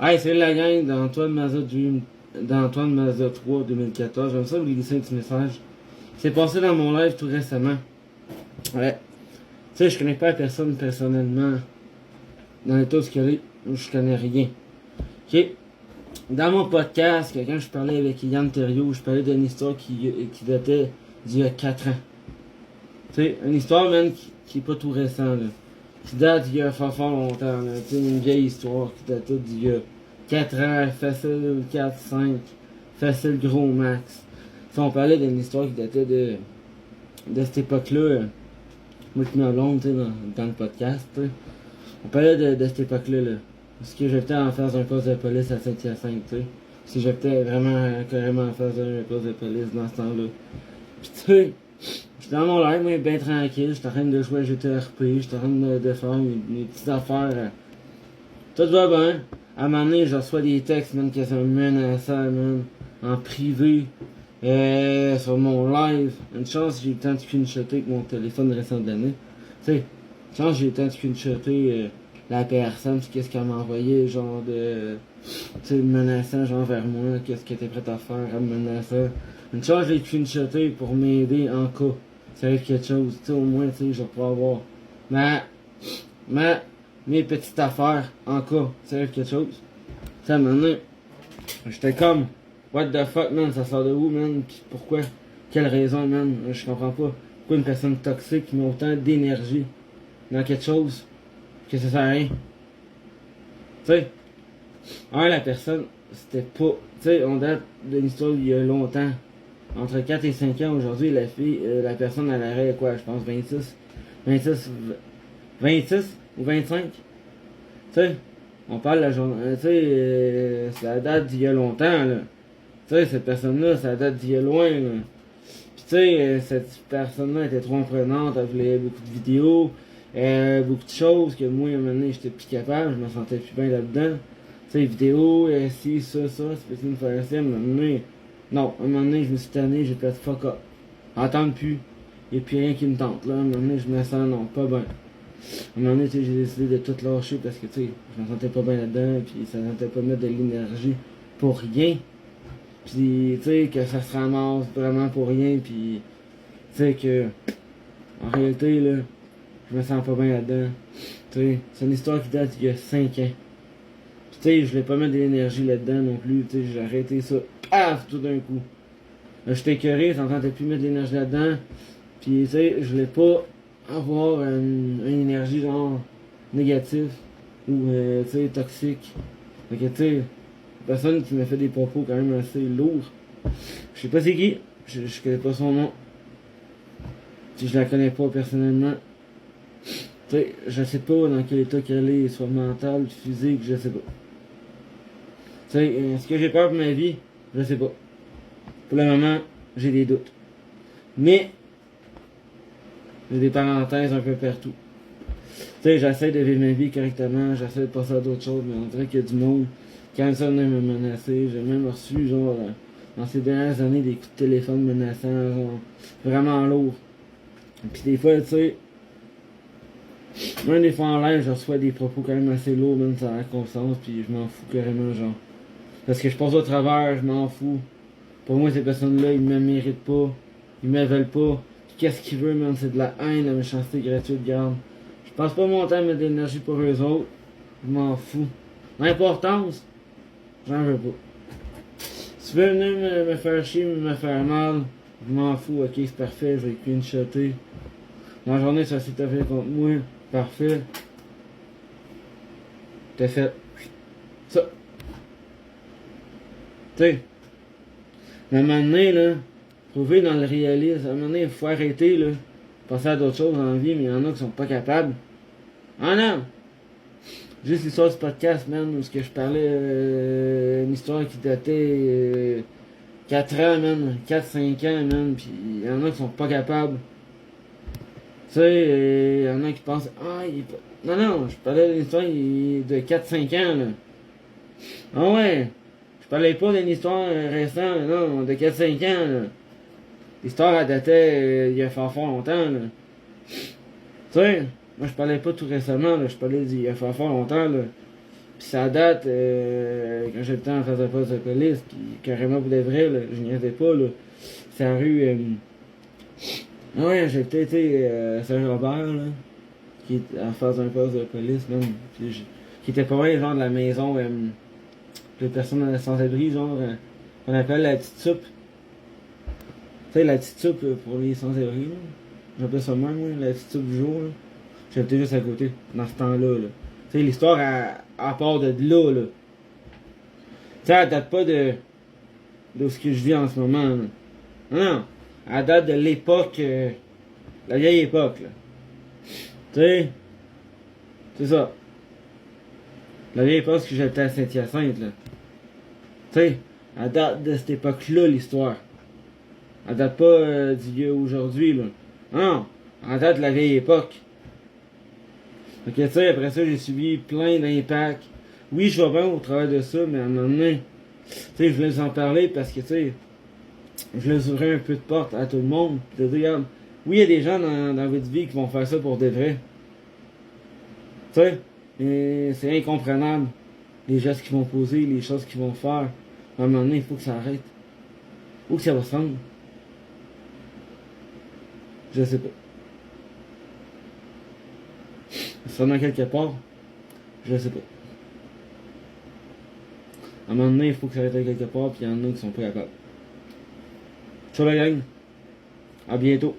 Hey, c'est la gang d'Antoine Mazza Dream, d'Antoine Mazza 3 2014. J'aime ça vous glisser un petit message. C'est passé dans mon live tout récemment. Ouais. Tu sais, je connais pas la personne personnellement. Dans l'état où je connais rien. Ok. Dans mon podcast, quand je parlais avec Yann Terriot, je parlais d'une histoire qui datait d'il y a 4 ans. Tu sais, une histoire même qui est pas tout récent, là. Qui date d'il y a fort longtemps, là. Tu sais, une vieille histoire qui date d'il y a 4 ans, facile 4, 5, facile gros max. Si on parlait d'une histoire qui datait de cette époque-là, moi qui m'en long, tu sais, dans le podcast, tu sais. On parlait de cette époque-là, là. Parce que j'étais en face d'un poste de police à Saint-Hyacinthe, tu sais. Parce que j'étais vraiment carrément en face d'un poste de police dans ce temps-là. Pis tu sais, j'étais dans mon live, moi, bien tranquille, j'étais en train de jouer à GTRP, j'étais en train de faire mes petites affaires. Tout va bien. À un moment donné, je reçois des textes, man, qui sont menaçants, man, en privé, sur mon live. Une chance, j'ai eu le temps de screenshotter avec mon téléphone récent de l'année. Tu sais, une chance, j'ai eu le temps de screenshotter la personne, puis qu'est-ce qu'elle m'a envoyé, genre de, tu sais, menaçant, genre vers moi, qu'est-ce qu'elle était prête à faire, à me menacer. Une chance, j'ai screenshoté pour m'aider en cas. Ça arrive quelque chose, tu sais, au moins, tu sais, je vais pouvoir voir. Mais, mes petites affaires, en cas, ça arrive quelque chose. Ça, maintenant, j'étais comme, what the fuck, man, ça sort de où, man, pis pourquoi, quelle raison, man, je comprends pas. Pourquoi une personne toxique met autant d'énergie dans quelque chose que ça sert à rien. Tu sais, la personne, c'était pas, tu sais, on date d'une histoire il y a longtemps. Entre 4 et 5 ans aujourd'hui, la personne, elle aurait quoi, je pense, 26 ou 25. Tu sais, on parle de la journée, tu sais, ça date d'il y a longtemps, là. Tu sais, cette personne-là, ça date d'il y a loin, là. Puis tu sais, cette personne-là était trop imprenante, elle voulait beaucoup de vidéos, beaucoup de choses que moi, à un moment donné, j'étais plus capable, je me sentais plus bien là-dedans. Tu sais, vidéos, ci, ça, c'est possible de faire ça, à un moment donné. Non, à un moment donné, je me suis tanné, j'ai fait fuck up. Entendre plus. Y'a plus rien qui me tente, là. À un moment donné, je me sens, non, pas bien. À un moment donné, tu sais, j'ai décidé de tout lâcher parce que, tu sais, je me sentais pas bien là-dedans, puis ça ne tentait pas de mettre de l'énergie pour rien. Puis, tu sais, que ça se ramasse vraiment pour rien, puis, tu sais, que, en réalité, là, je me sens pas bien là-dedans. Tu sais, c'est une histoire qui date d'il y a 5 ans. Puis, tu sais, je voulais pas mettre de l'énergie là-dedans non plus, tu sais, j'ai arrêté ça, paf, tout d'un coup. Là, j'étais écœuré, ça ne tentait plus de mettre de l'énergie là-dedans. Puis, tu sais, je voulais pas avoir une énergie, genre, négative, ou, tu sais, toxique. Fait que, tu sais, personne qui m'a fait des propos quand même assez lourds. Je sais pas c'est qui, je connais pas son nom. Si je la connais pas personnellement. Tu sais, je sais pas dans quel état qu'elle est, soit mental, physique, je sais pas. Tu sais, est-ce que j'ai peur pour ma vie? Je sais pas. Pour le moment, j'ai des doutes. Mais, j'ai des parenthèses un peu partout. Tu sais, j'essaie de vivre ma vie correctement, j'essaie de passer à d'autres choses, mais on dirait qu'il y a du monde qui aime ça venir me menacer. J'ai même reçu, genre, dans ces dernières années, des coups de téléphone menaçants, genre, vraiment lourds. Puis des fois, tu sais, même des fois en live, je reçois des propos quand même assez lourds, même sur la conscience, puis je m'en fous carrément, genre. Parce que je passe au travers, je m'en fous. Pour moi, ces personnes-là, ils me méritent pas, ils me veulent pas. Puis qu'est-ce qu'ils veulent, man, c'est de la haine, la méchanceté gratuite, garde. Je passe pas mon temps à mettre de l'énergie pour eux autres, je m'en fous. L'importance, j'en veux pas. Si tu veux venir me faire chier, me faire mal, je m'en fous, ok, c'est parfait, je vais screenshotter. Ma journée, ça s'est fait contre moi, parfait. T'as fait ça. Tu sais, mais à un moment donné, là, faut vivre dans le réalisme. À un moment donné, il faut arrêter, là, passer à d'autres choses dans la vie, mais il y en a qui sont pas capables. Ah non! Juste l'histoire du podcast, man, où je parlais une histoire qui datait 4 ans, man, 4-5 ans, man, pis il y en a qui sont pas capables. Tu sais, il y en a qui pensent, ah, il est pas... Non, je parlais d'une histoire de 4-5 ans, là. Ah ouais, je parlais pas d'une histoire récente, non, de 4-5 ans, là. L'histoire, elle datait il y a fort longtemps, là. Tu sais, moi je parlais pas tout récemment, là, je parlais d'il y a fort longtemps, là. Pis ça date, quand j'étais en face d'un poste de police, qui, carrément pour de vrai, là, je niaisais pas, là. C'est la rue, ouais, j'étais été à Saint-Robert, là, qui est en face d'un poste de police, même. Qui était pas loin, genre, de la maison, de personnes sans-abri, genre, qu'on appelle la petite soupe. Tu sais, la petite soupe pour les sans-abri, là. J'appelle ça même, moi, la petite soupe du jour, là. J'étais juste à côté, dans ce temps-là, là. Tu sais, l'histoire, à part de là, là. Tu sais, elle date pas de ce que je vis en ce moment, là. Non, non. Elle date de l'époque, la vieille époque, là. Tu sais, c'est ça. La vieille époque que j'étais à Saint-Hyacinthe, là. Tu sais, elle date de cette époque-là, l'histoire. Elle date pas d'il y a aujourd'hui, là. Non, elle date de la vieille époque. Fait que, tu sais, après ça, j'ai subi plein d'impacts. Oui, je vais bien au travers de ça, mais à un moment donné, tu sais, je voulais vous en parler parce que, tu sais, je voulais ouvrir un peu de porte à tout le monde. De dire, regarde, oui, il y a des gens dans votre vie qui vont faire ça pour de vrai. Tu sais, mais c'est incomprenable. Les gestes qu'ils vont poser, les choses qu'ils vont faire. À un moment donné, il faut que ça arrête. Où que ça va se rendre? Je sais pas. Ça va quelque part? Je sais pas. À un moment donné, il faut que ça arrête quelque part, puis il y en a qui sont pas capables. Ciao la gang. À bientôt.